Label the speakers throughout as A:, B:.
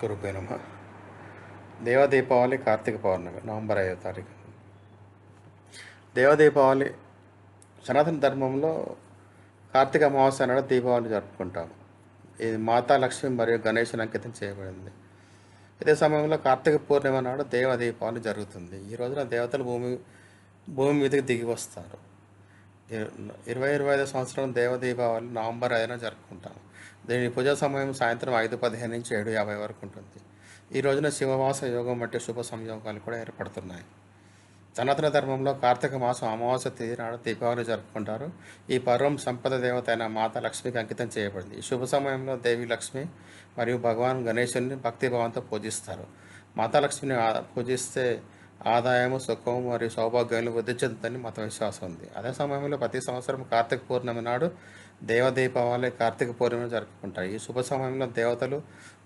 A: గురుభ్యో నమః. దేవ దీపావళి కార్తీక పౌర్ణమి నవంబర్ 5వ తారీఖు. దేవ దీపావళి సనాతన ధర్మంలో కార్తీక అమావాస్య నాడు దీపావళి జరుపుకుంటాము. ఇది మాతా లక్ష్మి మరియు గణేశుని అంకితం చేయబడింది. ఇదే సమయంలో కార్తీక పూర్ణిమ నాడు దేవ దీపావళి జరుగుతుంది. ఈ రోజున దేవతలు భూమి మీదకి దిగి వస్తారు. 2025 సంవత్సరం దేవ దీపావళి నవంబర్ 5న జరుపుకుంటాము. దీని పూజా సమయం సాయంత్రం 5:15 నుంచి 7:50 వరకు ఉంటుంది. ఈ రోజున శివవాస యోగం వంటి శుభ సంయోగాలు కూడా ఏర్పడుతున్నాయి. సనాతన ధర్మంలో కార్తీక మాసం అమావాస్య తిథి నాడు దీపావళి జరుపుకుంటారు. ఈ పర్వం సంపద దేవత అయిన మాతా లక్ష్మికి అంకితం చేయబడింది. ఈ శుభ సమయంలో దేవి లక్ష్మి మరియు భగవాన్ గణేశుని భక్తిభావంతో పూజిస్తారు. మాతా లక్ష్మిని పూజిస్తే ఆదాయము, సుఖము మరియు సౌభాగ్యాలు వృద్ధి చెందుతుందని మత విశ్వాసం ఉంది. అదే సమయంలో ప్రతి సంవత్సరం కార్తీక పూర్ణమి నాడు దేవ దీపావళి కార్తీక పూర్ణిమ జరుపుకుంటారు. ఈ శుభ సమయంలో దేవతలు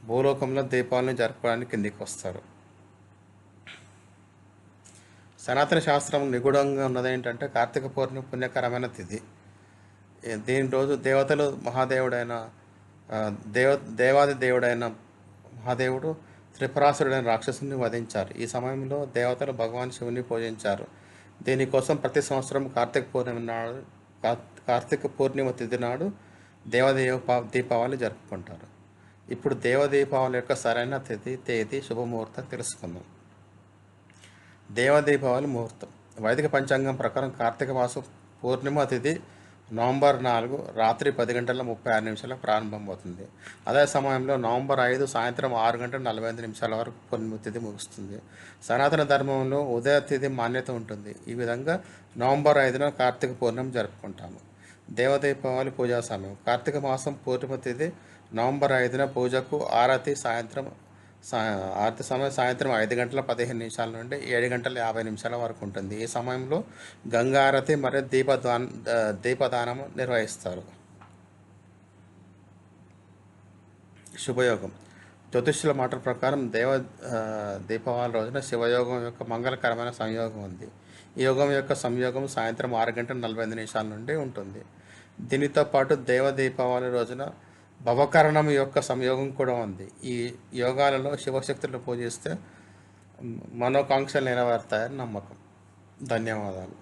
A: భూలోకంలో దీపావళిని జరుపుకోవడానికి కిందికి వస్తారు. సనాతన శాస్త్రం నిగూఢంగా ఉన్నది ఏంటంటే కార్తీక పూర్ణిమ పుణ్యకరమైన తిథి. దీని రోజు దేవతలు మహాదేవుడైన దేవాది దేవుడైన మహాదేవుడు త్రిపురాసురుడైన రాక్షసుని వధించారు. ఈ సమయంలో దేవతలు భగవాన్ శివుని పూజించారు. దీనికోసం ప్రతి సంవత్సరం కార్తీక పూర్ణిమ తిథి నాడు దీపావళి జరుపుకుంటారు. ఇప్పుడు దేవ దీపావళి యొక్క సరైన తేదీ శుభముహూర్తం తెలుసుకుందాం. దేవ దీపావళి ముహూర్తం వైదిక పంచాంగం ప్రకారం కార్తీక మాసం పూర్ణిమ తిథి నవంబర్ 4 రాత్రి 10:36 ప్రారంభమవుతుంది. అదే సమయంలో నవంబర్ 5 సాయంత్రం 6:45 వరకు పూర్ణిమ తిథి ముగుస్తుంది. సనాతన ధర్మంలో ఉదయ తిథి మాన్యత ఉంటుంది. ఈ విధంగా నవంబర్ 5న కార్తీక పూర్ణిమ జరుపుకుంటాము. దేవ దీపావళి పూజా సమయం కార్తీక మాసం పూర్ణిమ తిథి నవంబర్ 5న పూజకు ఆరతి సమయం సాయంత్రం 5:15 నుండి 7:50 వరకు ఉంటుంది. ఈ సమయంలో గంగా ఆరతి మరియు దీపదానము నిర్వహిస్తారు. శుభయోగం జ్యోతిష్యుల మాట ప్రకారం దీపావళి రోజున శివయోగం యొక్క మంగళకరమైన సంయోగం ఉంది. ఈ యోగం యొక్క సంయోగం సాయంత్రం 6:45 నుండి ఉంటుంది. దీనితో పాటు దేవ దీపావళి రోజున భవకరణం యొక్క సంయోగం కూడా ఉంది. ఈ యోగాలలో శివశక్తులను పూజిస్తే మనోకాంక్షలు నెరవేరుతాయని నమ్మకం. ధన్యవాదాలు.